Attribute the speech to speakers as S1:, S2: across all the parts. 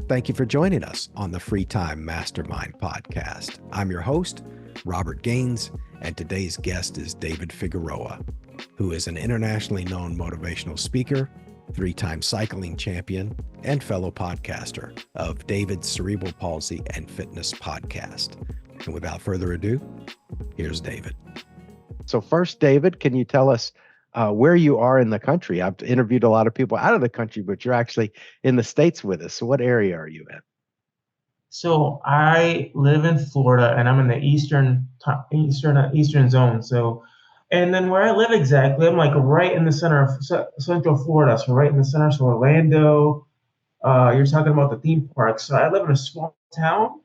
S1: Thank you for joining us on the Free Time Mastermind Podcast. I'm your host, Robert Gaines, and today's guest is David Figueroa, who is an internationally known motivational speaker, three-time cycling champion, and fellow podcaster of David's Cerebral Palsy and Fitness Podcast. And without further ado, here's David. So first, David, can you tell us where you are in the country? I've interviewed a lot of people out of the country, but you're actually in the States with us. So what area are you in?
S2: So I live in Florida, and I'm in the eastern zone. So, and then where I live exactly, I'm like right in the center of Central Florida. So right in the center, so Orlando. You're talking about the theme park. So I live in a small town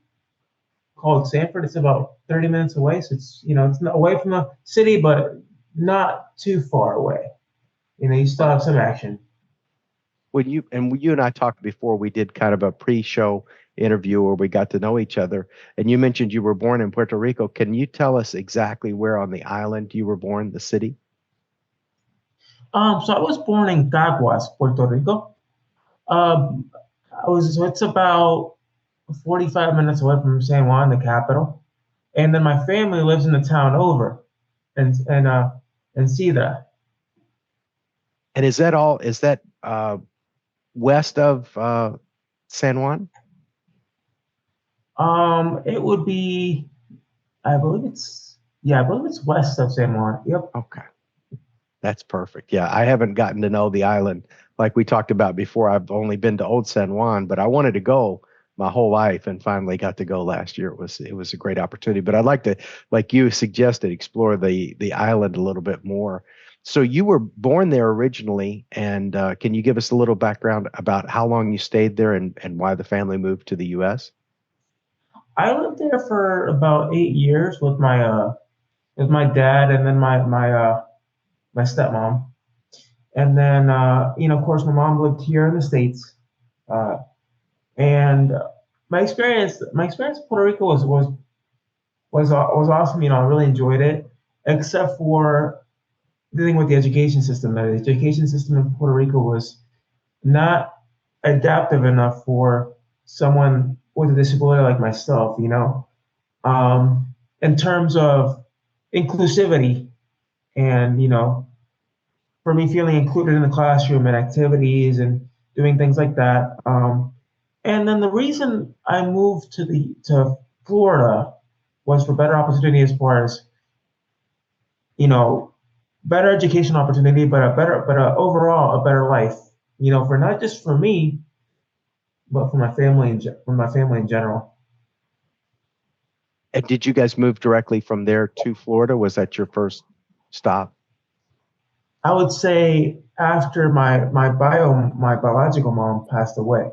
S2: called Sanford. It's about 30 minutes away. So it's it's not away from the city, but not too far away. You still have some action.
S1: When you and I talked before, we did kind of a pre-show interview where we got to know each other, and you mentioned you were born in Puerto Rico. Can you tell us exactly where on the island you were born, the city?
S2: So I was born in Caguas, Puerto Rico. It's about 45 minutes away from San Juan, the capital, and then my family lives in the town over, and Sidra.
S1: And is that west of San Juan?
S2: It would be, I believe it's west of San Juan. Yep.
S1: Okay. That's perfect. Yeah, I haven't gotten to know the island like we talked about before. I've only been to Old San Juan, but I wanted to go my whole life and finally got to go last year. It was a great opportunity. But I'd like to, like you suggested, explore the island a little bit more. So you were born there originally, and can you give us a little background about how long you stayed there and why the family moved to the U.S.?
S2: I lived there for about 8 years with my dad, and then my stepmom, and then of course my mom lived here in the States, and my experience in Puerto Rico was awesome. I really enjoyed it, except for dealing with the education system. The education system in Puerto Rico was not adaptive enough for someone with a disability like myself, in terms of inclusivity and, for me feeling included in the classroom and activities and doing things like that. And then the reason I moved to Florida was for better opportunity as far as, better education opportunity, but overall a better life, for not just for me, but for my family in general.
S1: And did you guys move directly from there to Florida? Was that your first stop?
S2: I would say after my biological mom passed away.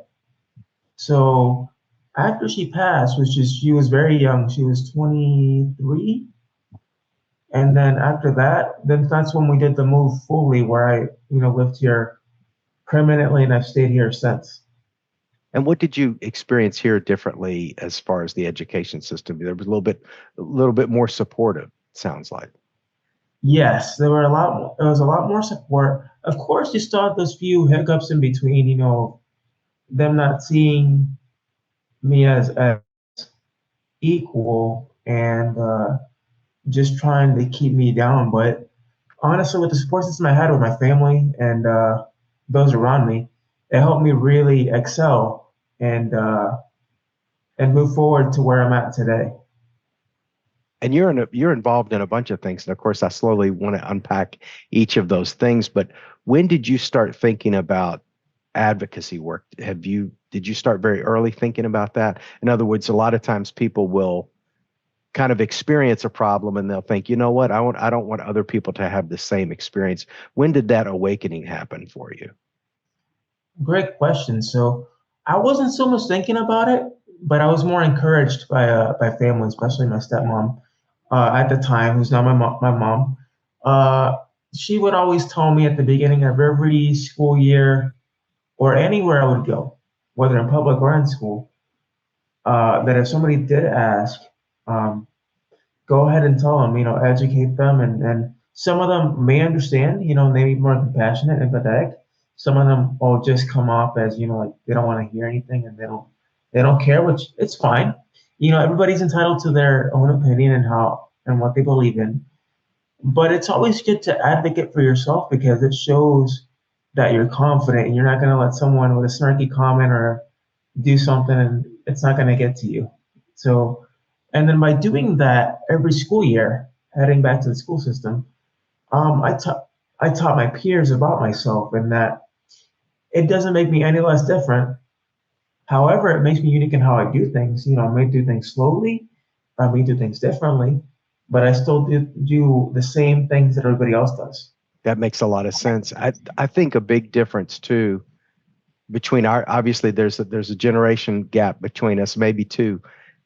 S2: So after she passed, she was very young. She was 23. And then after that, that's when we did the move fully, where I, lived here permanently, and I've stayed here since.
S1: And what did you experience here differently as far as the education system? There was a little bit more supportive, sounds like.
S2: Yes, there was a lot more support. Of course, you still had those few hiccups in between, them not seeing me as equal and just trying to keep me down. But honestly, with the support system I had with my family and those around me, it helped me really excel and move forward to where I'm at today.
S1: And you're involved in a bunch of things, and of course, I slowly want to unpack each of those things. But when did you start thinking about advocacy work? Did you start very early thinking about that? In other words, a lot of times people will kind of experience a problem and they'll think, you know what, I don't want other people to have the same experience. When did that awakening happen for you?
S2: Great question. So I wasn't so much thinking about it, but I was more encouraged by family, especially my stepmom at the time, who's now my mom. She would always tell me at the beginning of every school year or anywhere I would go, whether in public or in school, that if somebody did ask, go ahead and tell them, educate them. And some of them may understand, maybe more compassionate and empathetic. Some of them will just come off as, like they don't want to hear anything and they don't They don't care, which it's fine. Everybody's entitled to their own opinion and how and what they believe in. But it's always good to advocate for yourself because it shows that you're confident and you're not going to let someone with a snarky comment or do something and it's not going to get to you. So, and then by doing that every school year, heading back to the school system, I taught my peers about myself and that it doesn't make me any less different. However, it makes me unique in how I do things. I may do things slowly, I may do things differently, but I still do the same things that everybody else does.
S1: That makes a lot of sense. I think a big difference too between obviously there's a generation gap between us, maybe two.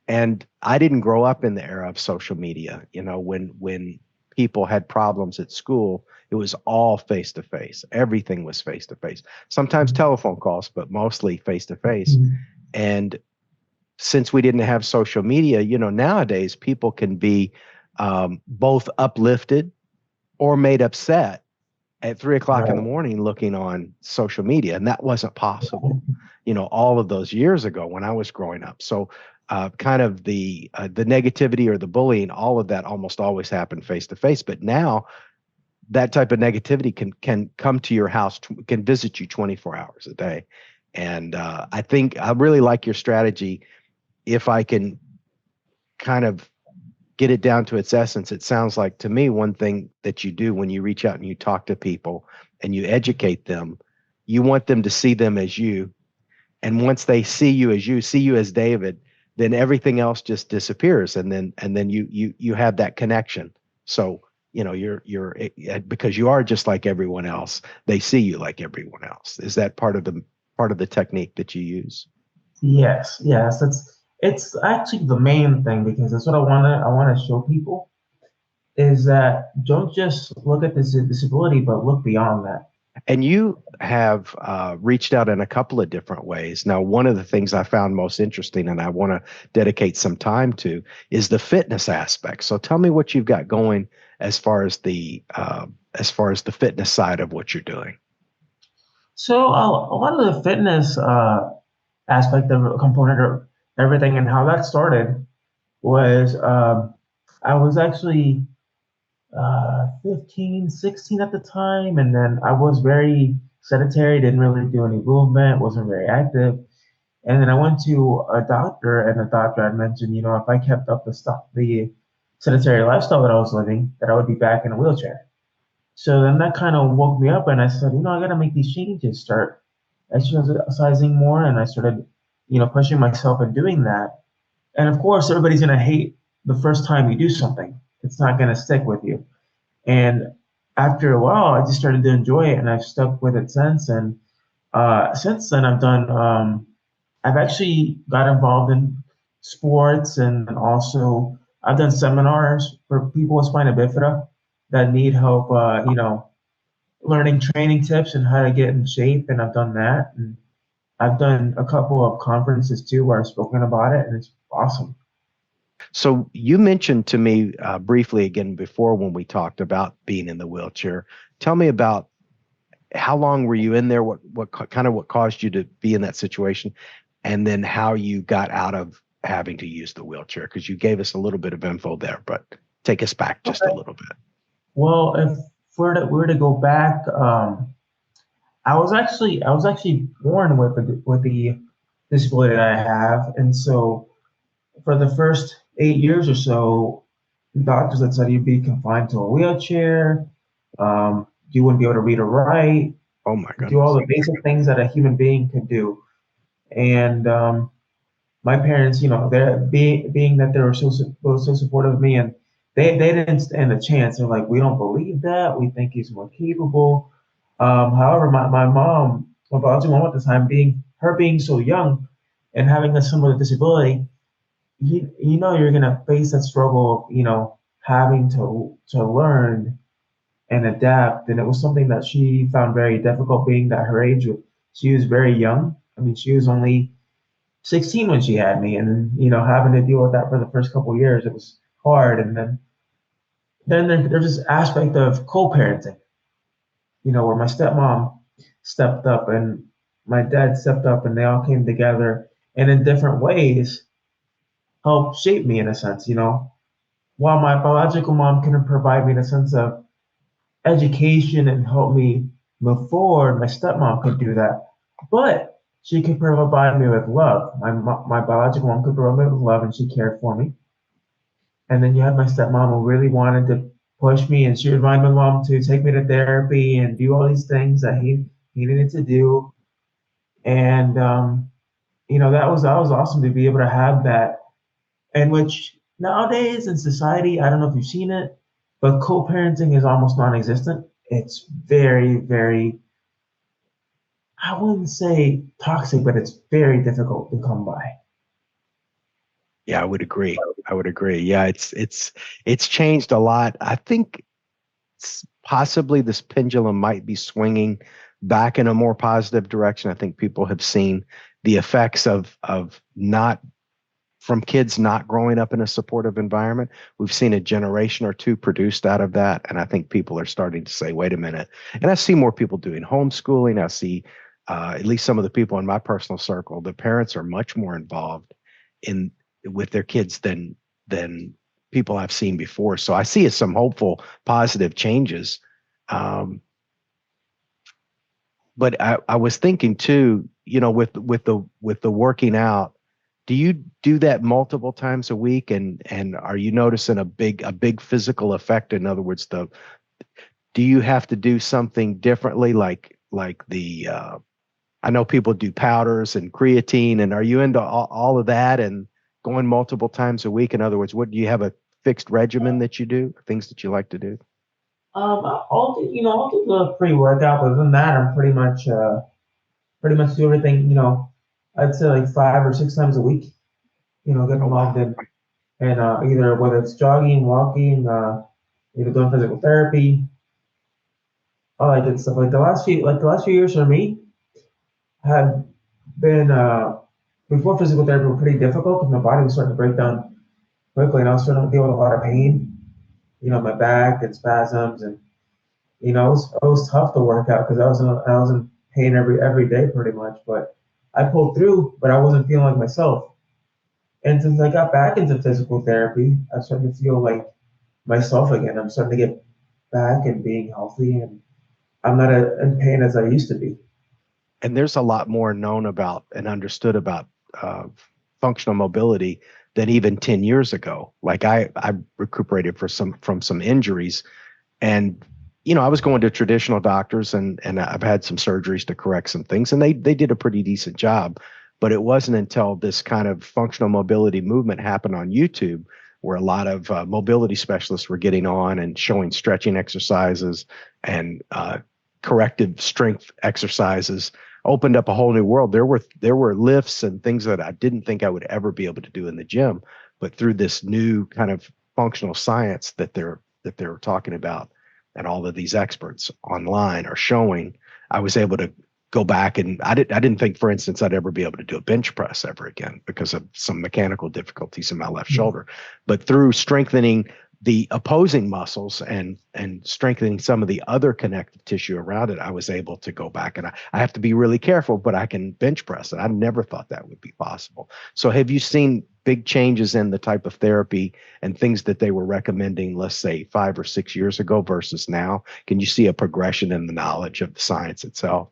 S1: And I didn't grow up in the era of social media. When people had problems at school, it was all face to face. Everything was face to face. Sometimes telephone calls, but mostly face to face. And since we didn't have social media, nowadays people can be both uplifted or made upset at 3 o'clock in the morning looking on social media. And that wasn't possible, all of those years ago when I was growing up. So kind of the negativity or the bullying, all of that almost always happened face to face. But now that type of negativity can come to your house, can visit you 24 hours a day. And I think I really like your strategy. If I can kind of get it down to its essence, it sounds like to me one thing that you do when you reach out and you talk to people and you educate them, you want them to see them as you. And once they see you as David, then everything else just disappears. And then you have that connection. So, you're because you are just like everyone else. They see you like everyone else. Is that part of the technique that you use?
S2: Yes. It's actually the main thing because that's what I want to show people is that don't just look at this disability, but look beyond that.
S1: And you have reached out in a couple of different ways. Now, one of the things I found most interesting and I want to dedicate some time to is the fitness aspect. So tell me what you've got going as far as the fitness side of what you're doing.
S2: So a lot of the fitness aspect of a component of everything and how that started was I was actually 15, 16 at the time. And then I was very sedentary, didn't really do any movement, wasn't very active. And then I went to a doctor, and the doctor had mentioned, if I kept up the sedentary lifestyle that I was living, that I would be back in a wheelchair. So then that kind of woke me up, and I said, I got to make these changes, start exercising more. And I started, pushing myself and doing that. And of course, everybody's going to hate the first time you do something. It's not going to stick with you. And after a while, I just started to enjoy it, and I've stuck with it since. And since then, I've actually got involved in sports, and also I've done seminars for people with spina bifida that need help, learning training tips and how to get in shape. And I've done that. And I've done a couple of conferences too where I've spoken about it, and it's awesome.
S1: So you mentioned to me briefly again before when we talked about being in the wheelchair. Tell me about how long were you in there? What caused you to be in that situation, and then how you got out of having to use the wheelchair? Because you gave us a little bit of info there, but take us back just a little bit.
S2: Well, if we're to go back, I was actually born with the disability that I have, and so for the first 8 years or so, doctors had said you'd be confined to a wheelchair. You wouldn't be able to read or write.
S1: Oh my goodness.
S2: Do all the basic things that a human being could do. And my parents, they're being that they were so supportive of me, and they didn't stand a chance. They're like, we don't believe that. We think he's more capable. However, my mom, my biological mom at the time, being so young and having a similar disability, you're gonna face that struggle of having to learn and adapt, and it was something that she found very difficult, being that her age, she was very young. I mean, she was only 16 when she had me, and having to deal with that for the first couple of years, it was hard. And then there's this aspect of co-parenting, where my stepmom stepped up and my dad stepped up, and they all came together and in different ways helped shape me in a sense. While my biological mom couldn't provide me the sense of education and help me move forward, my stepmom could do that. But she could provide me with love. My biological mom could provide me with love, and she cared for me. And then you had my stepmom who really wanted to push me, and she would remind my mom to take me to therapy and do all these things that he needed to do. And that was awesome to be able to have that. And which nowadays in society, I don't know if you've seen it, but co-parenting is almost non-existent. It's very, very, I wouldn't say toxic, but it's very difficult to come by.
S1: Yeah, I would agree. I would agree. Yeah, it's changed a lot. I think possibly this pendulum might be swinging back in a more positive direction. I think people have seen the effects of not from kids not growing up in a supportive environment. We've seen a generation or two produced out of that. And I think people are starting to say, wait a minute. And I see more people doing homeschooling. I see at least some of the people in my personal circle, the parents are much more involved in with their kids than people I've seen before. So I see some hopeful, positive changes. Um, but I was thinking too, with the working out, do you do that multiple times a week, and are you noticing a big physical effect? In other words, do you have to do something differently, like the I know people do powders and creatine, and are you into all of that and going multiple times a week? In other words, what do you have a fixed regimen that you do, things that you like to do?
S2: I'll do the pre-workout, but other than that, I'm pretty much do everything. I'd say like 5 or 6 times a week. Get
S1: Oh,
S2: involved
S1: wow.
S2: in, and either whether it's jogging, walking, either doing physical therapy, all that good stuff. Like the last few years for me had been before physical therapy were pretty difficult because my body was starting to break down quickly, and I was starting to deal with a lot of pain. My back and spasms, and it was tough to work out because I was in pain every day pretty much. But I pulled through, but I wasn't feeling like myself. And since I got back into physical therapy, I started to feel like myself again. I'm starting to get back and being healthy, and I'm not in pain as I used to be.
S1: And there's a lot more known about and understood about uh, functional mobility than even 10 years ago. Like I recuperated from some injuries, and I was going to traditional doctors, and I've had some surgeries to correct some things, and they did a pretty decent job. But it wasn't until this kind of functional mobility movement happened on YouTube, where a lot of mobility specialists were getting on and showing stretching exercises and corrective strength exercises, opened up a whole new world. There were lifts and things that I didn't think I would ever be able to do in the gym, but through this new kind of functional science that they're talking about, and all of these experts online are showing, I was able to go back, and I didn't think, for instance, I'd ever be able to do a bench press ever again because of some mechanical difficulties in my left
S2: Yeah.
S1: shoulder. But through strengthening the opposing muscles and strengthening some of the other connective tissue around it, I was able to go back, and I have to be really careful, but I can bench press, and I never thought that would be possible. So have you seen big changes in the type of therapy and things that they were recommending, let's say 5 or 6 years ago versus now? Can you see a progression in the knowledge of the science itself?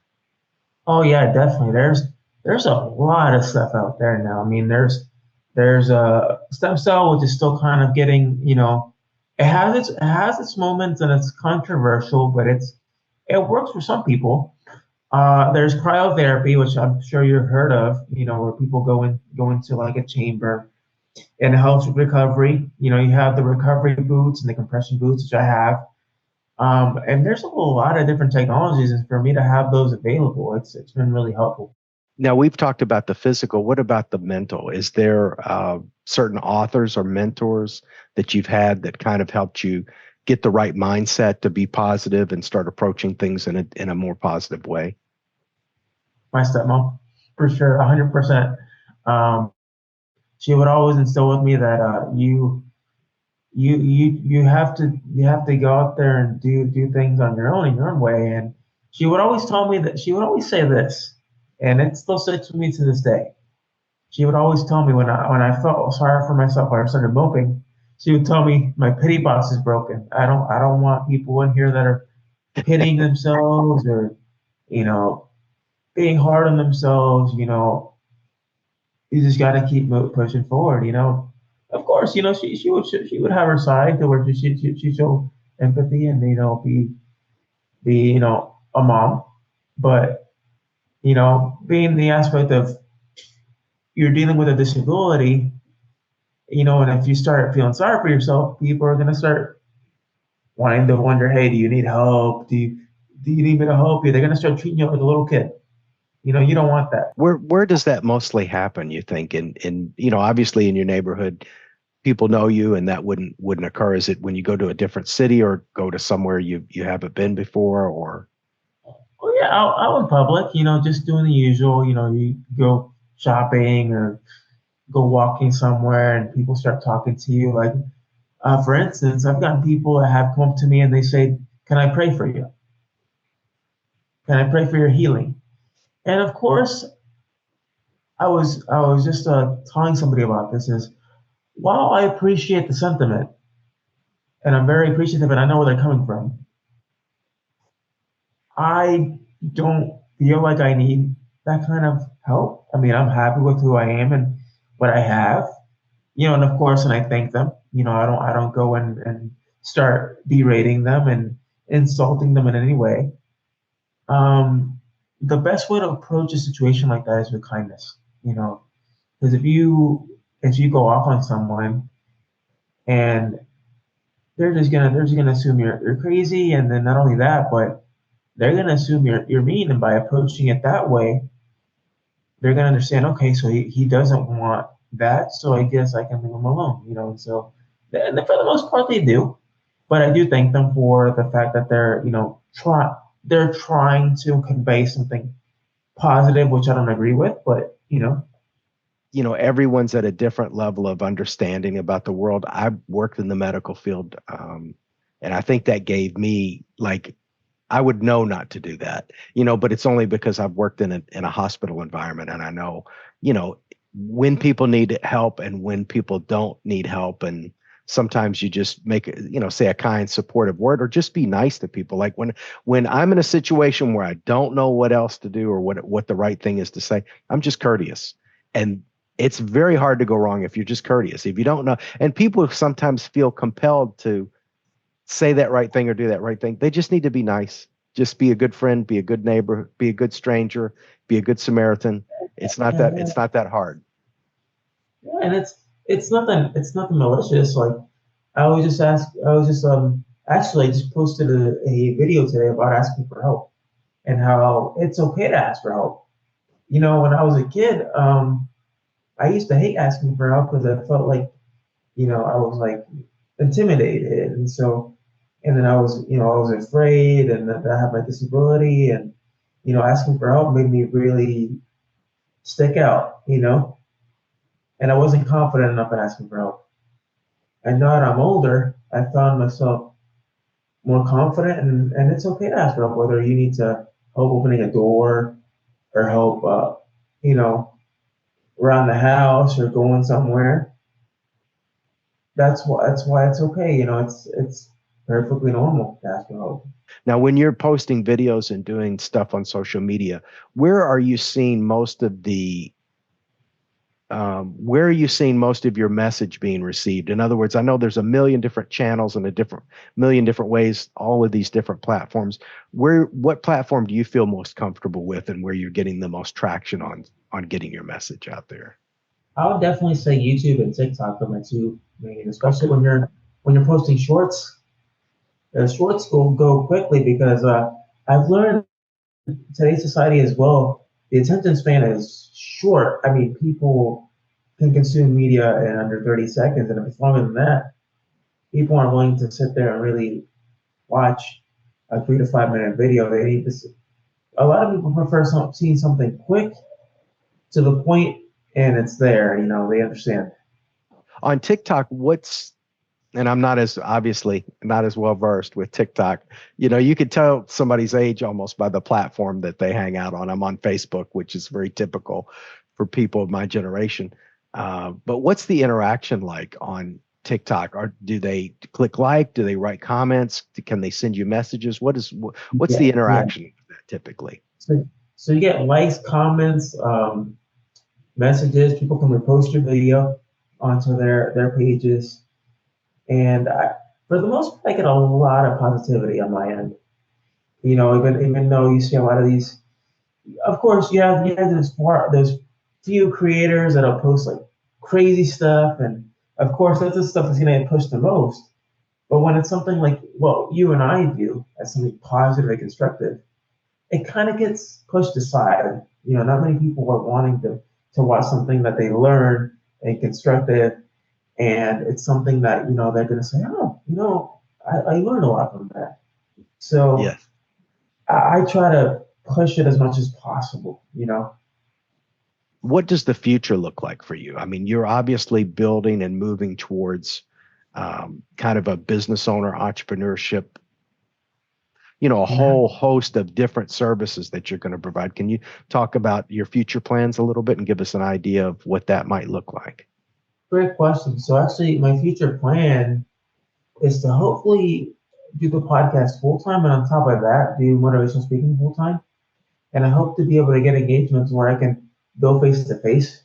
S2: Oh yeah, definitely. There's a lot of stuff out there now. I mean, there's a stem cell which is still kind of getting, it has its moments and it's controversial, but it works for some people. There's cryotherapy, which I'm sure you've heard of, where people go into like a chamber and it helps with recovery. You have the recovery boots and the compression boots, which I have. And there's a whole lot of different technologies, and for me to have those available, it's been really helpful.
S1: Now, we've talked about the physical. What about the mental? Is there certain authors or mentors that you've had that kind of helped you get the right mindset to be positive and start approaching things in a more positive way?
S2: My stepmom, for sure, 100%. Um, she would always instill with me that you have to go out there and do things on your own in your own way. And she would always say this, and it still sticks with me to this day. she would always tell me when I felt sorry for myself, when I started moping, she would tell me my pity box is broken. I don't want people in here that are pitying themselves or, you know, being hard on themselves. You just got to keep pushing forward. Of course, she would have her side to where she show empathy and be a mom, but being the aspect of you're dealing with a disability, and if you start feeling sorry for yourself, people are gonna start wanting to wonder, hey, do you need help? Do you need me to help you? They're gonna start treating you like a little kid. You don't want that.
S1: Where does that mostly happen, you think? In obviously in your neighborhood, people know you, and that wouldn't occur. Is it when you go to a different city or go to somewhere you haven't been before, or?
S2: Well, yeah, out in public, just doing the usual. You go shopping or go walking somewhere, and people start talking to you. Like, for instance, I've gotten people that have come up to me and they say, "Can I pray for you? Can I pray for your healing?" And of course, I was just telling somebody about this. Is while I appreciate the sentiment and I'm very appreciative and I know where they're coming from, I don't feel like I need that kind of help. I mean, I'm happy with who I am and what I have, and of course, and I thank them. I don't go and start berating them and insulting them in any way. Um, the best way to approach a situation like that is with kindness, you know, because if you go off on someone and they're just gonna assume you're crazy, and then not only that, but they're gonna assume you're mean, and by approaching it that way, they're gonna understand. Okay, so he doesn't want that, so I guess I can leave him alone, And so, and for the most part, they do. But I do thank them for the fact that they're trying to convey something positive, which I don't agree with, but
S1: Everyone's at a different level of understanding about the world. I've worked in the medical field, and I think that gave me, like, I would know not to do that, but it's only because I've worked in a hospital environment, and I know, when people need help and when people don't need help. And sometimes you just say a kind, supportive word, or just be nice to people. Like when I'm in a situation where I don't know what else to do or what the right thing is to say, I'm just courteous. And it's very hard to go wrong if you're just courteous. If you don't know, and people sometimes feel compelled to say that right thing or do that right thing. They just need to be nice. Just be a good friend, be a good neighbor, be a good stranger, be a good Samaritan. It's not
S2: yeah,
S1: that it's not that hard.
S2: yeah, and it's nothing malicious. Like I was just actually I just posted a video today about asking for help and how it's okay to ask for help. When I was a kid, I used to hate asking for help because I felt like, I was like intimidated. And then I was afraid and that I have my disability and, asking for help made me really stick out. And I wasn't confident enough in asking for help. And now that I'm older, I found myself more confident and it's okay to ask for help, whether you need to help opening a door or help, you know, around the house or going somewhere. That's why it's okay. It's perfectly normal to ask for help.
S1: Now, when you're posting videos and doing stuff on social media, where are you seeing most of the where are you seeing most of your message being received? In other words, I know there's a million different channels and million different ways, all of these different platforms. What platform do you feel most comfortable with, and where you're getting the most traction on getting your message out there?
S2: I would definitely say YouTube and TikTok are my two main, especially
S1: Okay.
S2: when you're posting shorts. Shorts will go quickly because I've learned today's society as well. The attention span is short. I mean, people can consume media in under 30 seconds, and if it's longer than that, people aren't willing to sit there and really watch a 3 to 5 minute video. They need to. A lot of people prefer seeing something quick to the point, and it's there. They understand.
S1: On TikTok, and I'm not as obviously not as well versed with TikTok. You could tell somebody's age almost by the platform that they hang out on. I'm on Facebook, which is very typical for people of my generation. But what's the interaction like on TikTok? Or do they click like? Do they write comments? Can they send you messages? What's
S2: Yeah,
S1: the
S2: yeah.
S1: interaction with that typically?
S2: So you get likes, comments, messages. People can repost your video onto their pages, and for the most part, I get a lot of positivity on my end. Even though you see a lot of these, of course, you have those few creators that'll post like crazy stuff, and of course that's the stuff that's gonna get pushed the most. But when it's something like what you and I do as something positive and constructive, it kind of gets pushed aside. Not many people are wanting to watch something that they learn and constructive, and it's something that they're going to say, oh, I learned a lot from that. So
S1: Yes.
S2: I try to push it as much as possible.
S1: What does the future look like for you? I mean, you're obviously building and moving towards kind of a business owner entrepreneurship, a
S2: Yeah.
S1: whole host of different services that you're going to provide. Can you talk about your future plans a little bit and give us an idea of what that might look like?
S2: Great question. So actually, my future plan is to hopefully do the podcast full time, and on top of that, do motivational speaking full time. And I hope to be able to get engagements where I can go face to face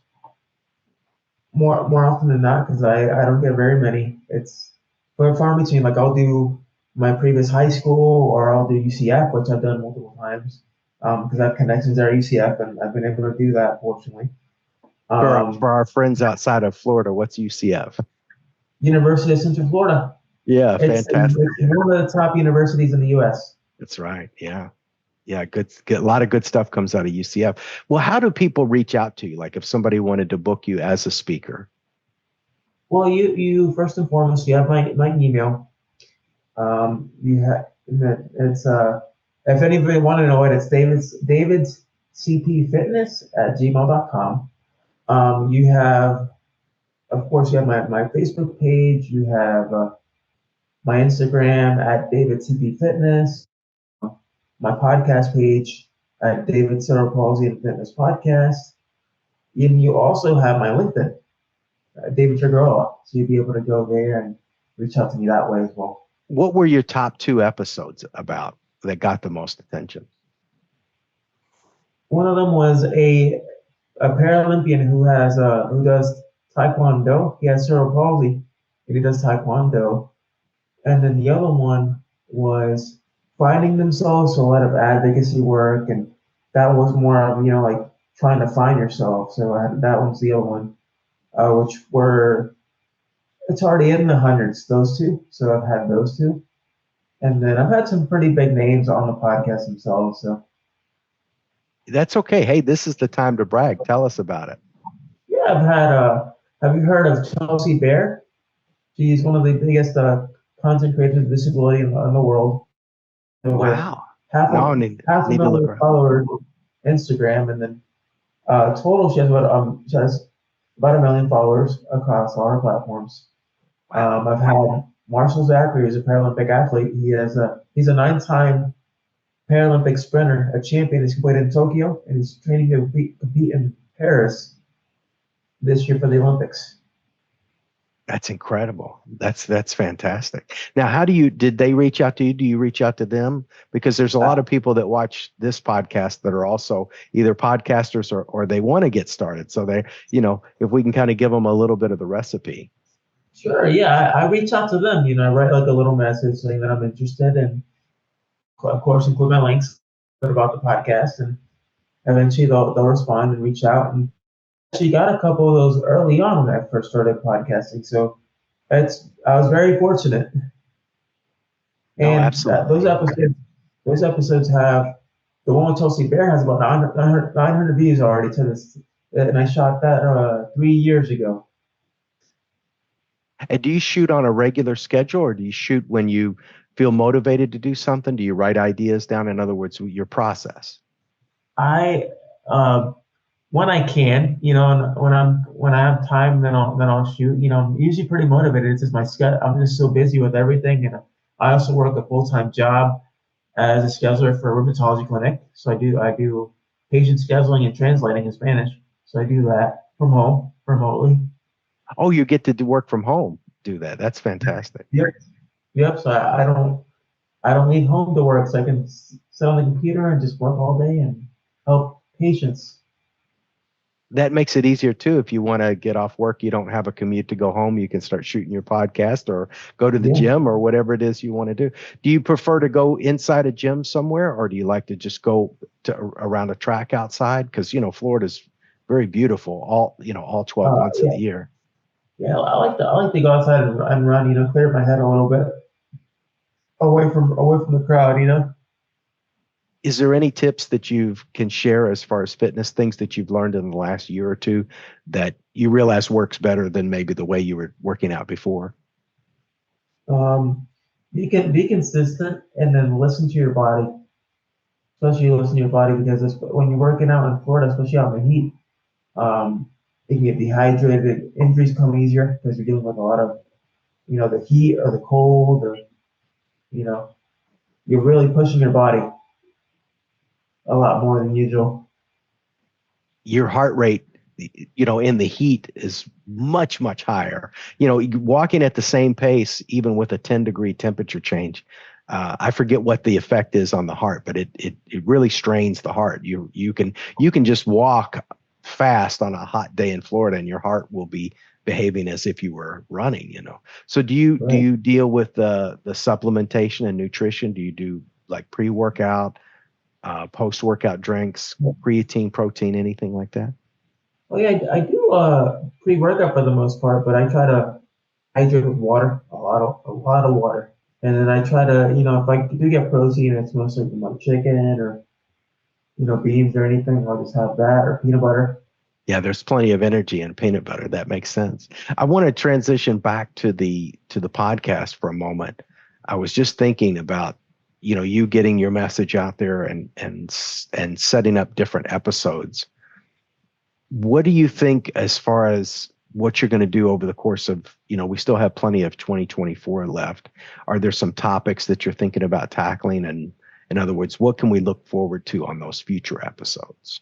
S2: more often than not, because I don't get very many. It's far in between. Like I'll do my previous high school, or I'll do UCF, which I've done multiple times, because I have connections there at UCF, and I've been able to do that fortunately.
S1: For our friends outside of Florida, what's UCF?
S2: University of Central Florida.
S1: Yeah,
S2: It's
S1: fantastic. Yeah,
S2: one of the top universities in the U.S.
S1: that's right. Yeah. Yeah, a lot of good stuff comes out of UCF. Well, how do people reach out to you? Like if somebody wanted to book you as a speaker?
S2: Well, you first and foremost, you have my email. You have it's if anybody want to know it, it's David's CP Fitness at gmail.com. You have, of course, you have my Facebook page. You have my Instagram at David CP Fitness. My podcast page at David Cerebral Palsy and Fitness Podcast. And you also have my LinkedIn, David Figueroa. So you'll be able to go there and reach out to me that way as well.
S1: What were your top 2 episodes about that got the most attention?
S2: One of them was a Paralympian who does Taekwondo. He has cerebral palsy, and he does Taekwondo. And then the other one was finding themselves, so a lot of advocacy work, and that was more of like trying to find yourself. So that one's the other one, which were it's already in the hundreds. Those two, so I've had those two, and then I've had some pretty big names on the podcast themselves. So
S1: That's okay. Hey, this is the time to brag. Tell us about it.
S2: yeah, I've had. Have you heard of Chelsea Bear? She's one of the biggest content creators of disability in the world. Over
S1: Wow.
S2: half
S1: Now I
S2: a half a
S1: need to look
S2: million
S1: around.
S2: followers on Instagram, and then total she has about 1 million followers across all her platforms.
S1: Wow.
S2: I've had Marshall Zachary, who's a Paralympic athlete. He's a 9-time Paralympic sprinter, a champion. He's competed in Tokyo, and he's training to compete in Paris this year for the Olympics.
S1: That's incredible. That's fantastic. Now, did they reach out to you? Do you reach out to them? Because there's a lot of people that watch this podcast that are also either podcasters or they want to get started. So if we can kind of give them a little bit of the recipe.
S2: Sure, yeah, I reach out to them. I write like a little message saying that I'm interested, and of course include my links about the podcast, and eventually they'll respond and reach out. And actually got a couple of those early on when I first started podcasting, so I was very fortunate.
S1: No,
S2: And
S1: absolutely.
S2: those episodes have the one with Chelsea Bear has about 900 views already to this, and I shot that 3 years ago.
S1: And do you shoot on a regular schedule or do you shoot when you feel motivated to do something? Do you write ideas down? In other words, your process?
S2: I when I can, and when I have time, then I'll shoot. I'm usually pretty motivated. It's just my schedule. I'm just so busy with everything, and I also work a full-time job as a scheduler for a rheumatology clinic. So I do patient scheduling and translating in Spanish. So I do that from home remotely.
S1: Oh, you get to do work from home. Do that. That's fantastic.
S2: Yep. Yep. So I don't leave home to work. So I can sit on the computer and just work all day and help patients.
S1: That makes it easier too. If you want to get off work, you don't have a commute to go home. You can start shooting your podcast or go to the
S2: Yeah.
S1: gym or whatever it is you want to do. Do you prefer to go inside a gym somewhere, or do you like to just go to around a track outside? Because Florida's very beautiful all 12 months of
S2: Yeah.
S1: the year.
S2: Yeah. I like to go outside and run. Clear my head a little bit away from the crowd.
S1: Is there any tips that you can share as far as fitness, things that you've learned in the last year or two that you realize works better than maybe the way you were working out before?
S2: Um, be consistent and then listen to your body. Especially listen to your body because when you're working out in Florida, especially out in the heat, um, you can get dehydrated. Injuries come easier because you're dealing with a lot of the heat or the cold or you know you're really pushing your body a lot more than usual.
S1: Your heart rate, in the heat is much, much higher. Walking at the same pace, even with a 10-degree temperature change. I forget what the effect is on the heart, but it really strains the heart. You can just walk fast on a hot day in Florida, and your heart will be behaving as if you were running. So do
S2: Right.
S1: you deal with the supplementation and nutrition? Do you do like pre-workout, post-workout drinks, creatine, protein, anything like that?
S2: Oh yeah, I do pre-workout for the most part, but I try to hydrate with water, a lot of water, and then I try to if I do get protein, it's mostly from like chicken or beans or anything. I'll just have that or peanut butter.
S1: Yeah, there's plenty of energy in peanut butter. That makes sense. I want to transition back to the podcast for a moment. I was just thinking about, you getting your message out there and setting up different episodes. What do you think as far as what you're going to do over the course of, we still have plenty of 2024 left. Are there some topics that you're thinking about tackling? And in other words, what can we look forward to on those future episodes?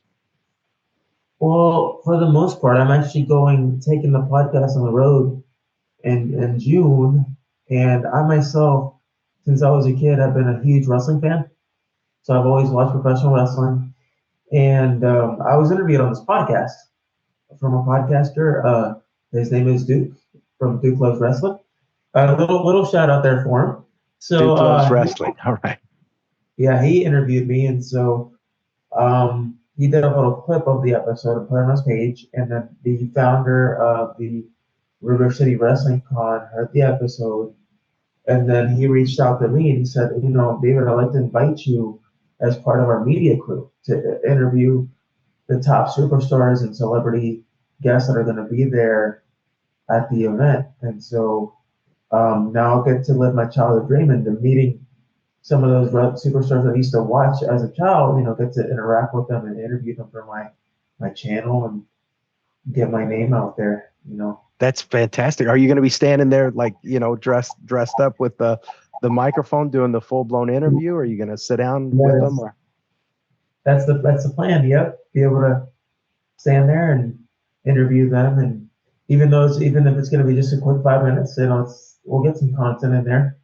S2: Well, for the most part, I'm actually taking the podcast on the road in June, and I myself, since I was a kid, I've been a huge wrestling fan. So I've always watched professional wrestling, and I was interviewed on this podcast from a podcaster. His name is Duke from Duke Loves Wrestling. A little shout out there for him. So
S1: Duke loves wrestling. All right.
S2: yeah, he interviewed me, and so he did a little clip of the episode and put it on his page. And then the founder of the River City Wrestling Con heard the episode, and then he reached out to me and he said, David, I'd like to invite you as part of our media crew to interview the top superstars and celebrity guests that are going to be there at the event. And so now I'll get to live my childhood dream into meeting some of those superstars I used to watch as a child, get to interact with them and interview them for my channel and get my name out there.
S1: That's fantastic. Are you going to be standing there like, dressed up with the microphone doing the full blown interview? Or are you going to sit down
S2: Yeah,
S1: with them? Or?
S2: that's the plan. Yep, be able to stand there and interview them, and even if it's going to be just a quick 5 minutes, we'll get some content in there.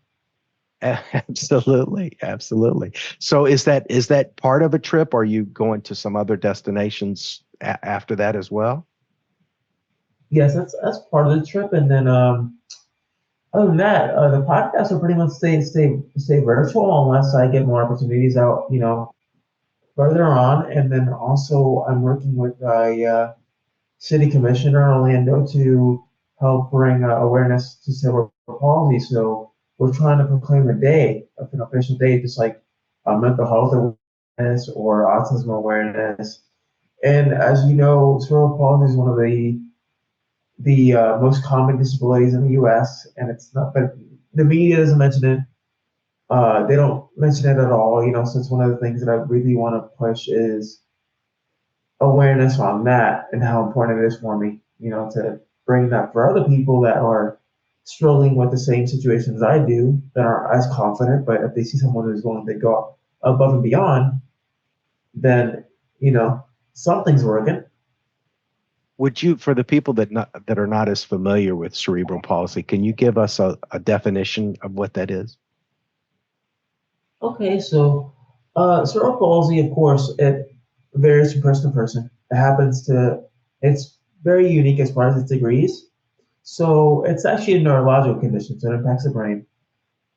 S1: Absolutely. Absolutely. So is that part of a trip? Or are you going to some other destinations after that as well?
S2: Yes, that's part of the trip, and then other than that, the podcast will pretty much stay virtual unless I get more opportunities out, further on. And then also, I'm working with a city commissioner in Orlando to help bring awareness to cerebral palsy. So we're trying to proclaim a day, an official day, just like mental health awareness or autism awareness. And as you know, cerebral palsy is one of the most common disabilities in the U.S. And it's not, but the media doesn't mention it. They don't mention it at all. So it's one of the things that I really want to push is awareness on that and how important it is for me, to bring that for other people that are struggling with the same situations I do that aren't as confident, but if they see someone who's willing to go above and beyond, then, something's working.
S1: Would you, for the people that are not as familiar with cerebral palsy, can you give us a definition of what that is?
S2: Okay, so cerebral palsy, of course, it varies from person to person. It's very unique as far as its degrees. So it's actually a neurological condition, so it impacts the brain.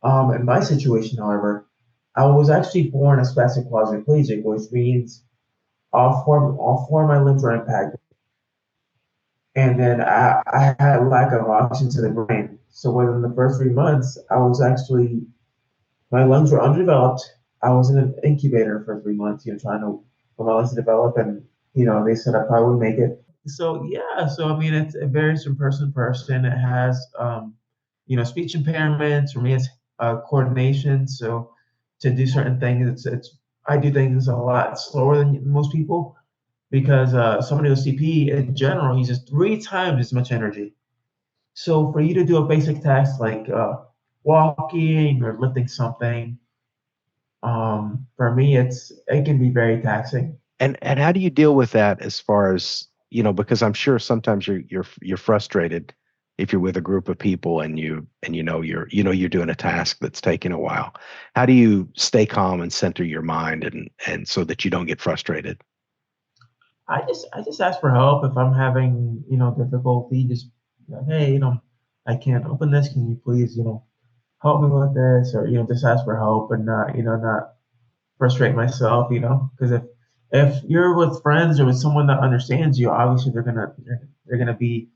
S2: In my situation, however, I was actually born a spastic quadriplegic, which means all four of my limbs were impacted. And then I had lack of oxygen to the brain. So within the first 3 months, I was actually my lungs were undeveloped. I was in an incubator for 3 months, trying to for my lungs to develop, and they said I probably would make it. So yeah, so I mean, it varies from person to person. It has speech impairments. For me, it's coordination. So to do certain things, it's I do things a lot slower than most people because somebody with CP in general uses 3 times as much energy. So for you to do a basic task like walking or lifting something, for me, it can be very taxing.
S1: And how do you deal with that as far as, because I'm sure sometimes you're frustrated if you're with a group of people and you're doing a task that's taking a while. How do you stay calm and center your mind and so that you don't get frustrated?
S2: I just ask for help if I'm having difficulty. Just hey, I can't open this. Can you please help me with this, or just ask for help and not frustrate myself. Because if you're with friends or with someone that understands you, obviously they're gonna be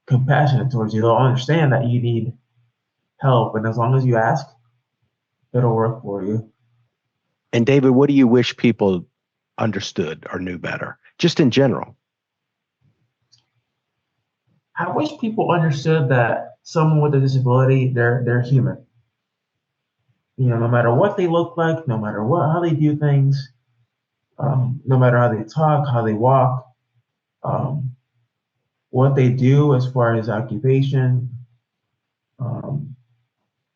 S2: compassionate towards you. They'll understand that you need help, and as long as you ask, it'll work for you.
S1: And David, what do you wish people understood or knew better, just in general?
S2: I wish people understood that someone with a disability, they're human. No matter what they look like, no matter how they do things, no matter how they talk, how they walk, um, what they do as far as occupation, um,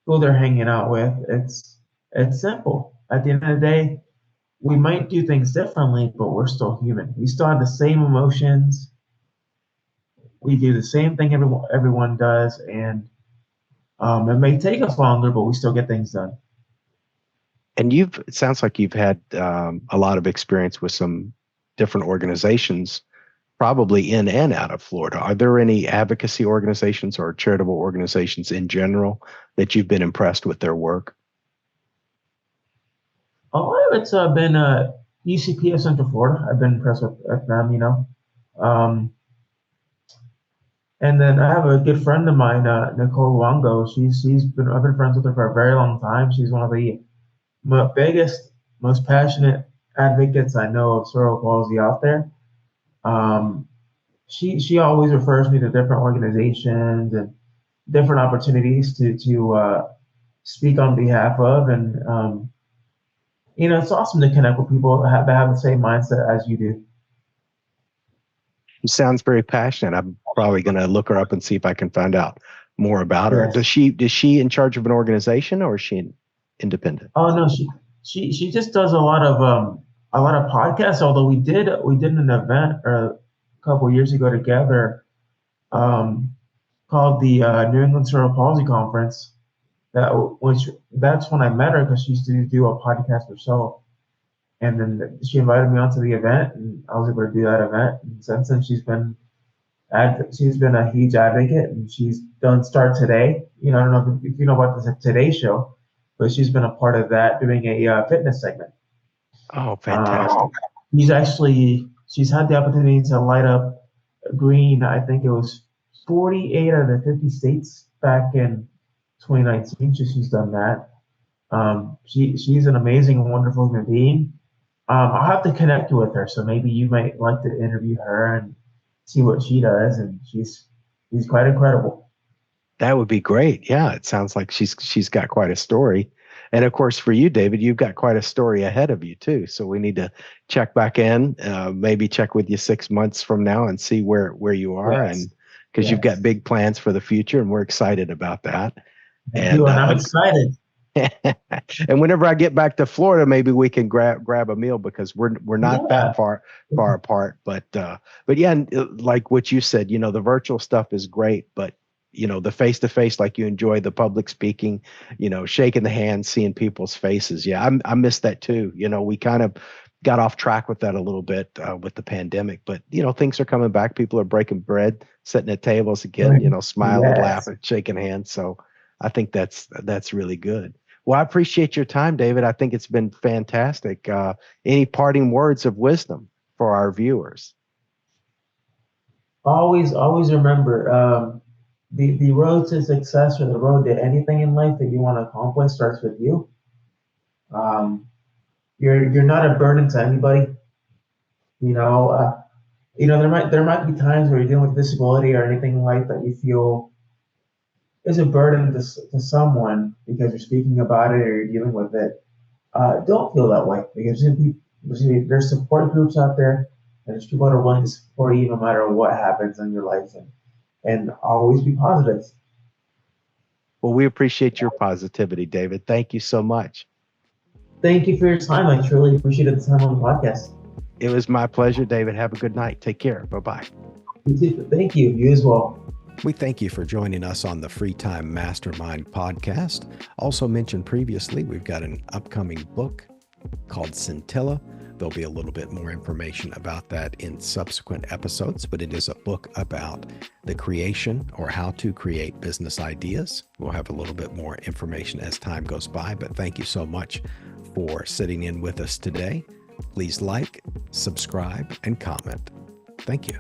S2: who they're hanging out with, it's simple. At the end of the day, we might do things differently, but we're still human. We still have the same emotions. We do the same thing everyone does, and it may take us longer, but we still get things done.
S1: And it sounds like you've had a lot of experience with some different organizations, probably in and out of Florida. Are there any advocacy organizations or charitable organizations in general that you've been impressed with their work?
S2: A lot of it's been UCP of Central Florida. I've been impressed with them. Um, and then I have a good friend of mine, Nicole Luongo. I've been friends with her for a very long time. She's one of the biggest, most passionate advocates I know of cerebral palsy out there. Um, she always refers me to different organizations and different opportunities to speak on behalf of, and it's awesome to connect with people that have the same mindset as you do.
S1: She sounds very passionate. I'm probably going to look her up and see if I can find out more about her.
S2: Yes.
S1: Is she in charge of an organization, or is she independent?
S2: Oh no, she just does a lot of podcasts. Although we did an event a couple years ago together, um, called the New England Cerebral Palsy Conference. That's when I met her, because she used to do a podcast herself, and then she invited me onto the event, and I was able to do that event. And since then, she's been a huge advocate, and she's done Start Today. I don't know if you know about the Today Show, but she's been a part of that, doing a fitness segment.
S1: Oh, fantastic.
S2: She's had the opportunity to light up green. I think it was 48 out of the 50 states back in 2019. She's done that. She's an amazing, wonderful human being. I'll have to connect you with her, so maybe you might like to interview her and see what she does. And she's quite incredible.
S1: That would be great. Yeah, it sounds like she's got quite a story. And of course, for you, David, you've got quite a story ahead of you too. So we need to check back in, maybe check with you 6 months from now and see where you are.
S2: Yes.
S1: And because you've got big plans for the future, and we're excited about that.
S2: Thank you, and I'm excited.
S1: And whenever I get back to Florida, maybe we can grab a meal, because we're not
S2: Yeah.
S1: that far apart. But yeah, and, like what you said, the virtual stuff is great, but the face to face, like you enjoy the public speaking, shaking the hand, seeing people's faces. Yeah, I miss that too. We kind of got off track with that a little bit with the pandemic, but things are coming back. People are breaking bread, sitting at tables again, smiling,
S2: Yes.
S1: laughing, shaking hands. So I think that's really good. Well, I appreciate your time, David. I think it's been fantastic. Any parting words of wisdom for our viewers?
S2: Always remember, the road to success or the road to anything in life that you want to accomplish starts with you. Um, you're not a burden to anybody. You know, there might be times where you're dealing with disability or anything in life that you feel is a burden to someone because you're speaking about it or you're dealing with it. Don't feel that way, because there's support groups out there, and there's people that are willing to support you no matter what happens in your life, and always be positive.
S1: Well, we appreciate your positivity, David. Thank you so much.
S2: Thank you for your time. I truly appreciated the time on the podcast.
S1: It was my pleasure, David. Have a good night. Take care. Bye-bye.
S2: You too. Thank you. You as well.
S1: We thank you for joining us on the Free Time Mastermind podcast. Also mentioned previously, we've got an upcoming book called Scintilla. There'll be a little bit more information about that in subsequent episodes, but it is a book about the creation or how to create business ideas. We'll have a little bit more information as time goes by, but thank you so much for sitting in with us today. Please like, subscribe, and comment. Thank you.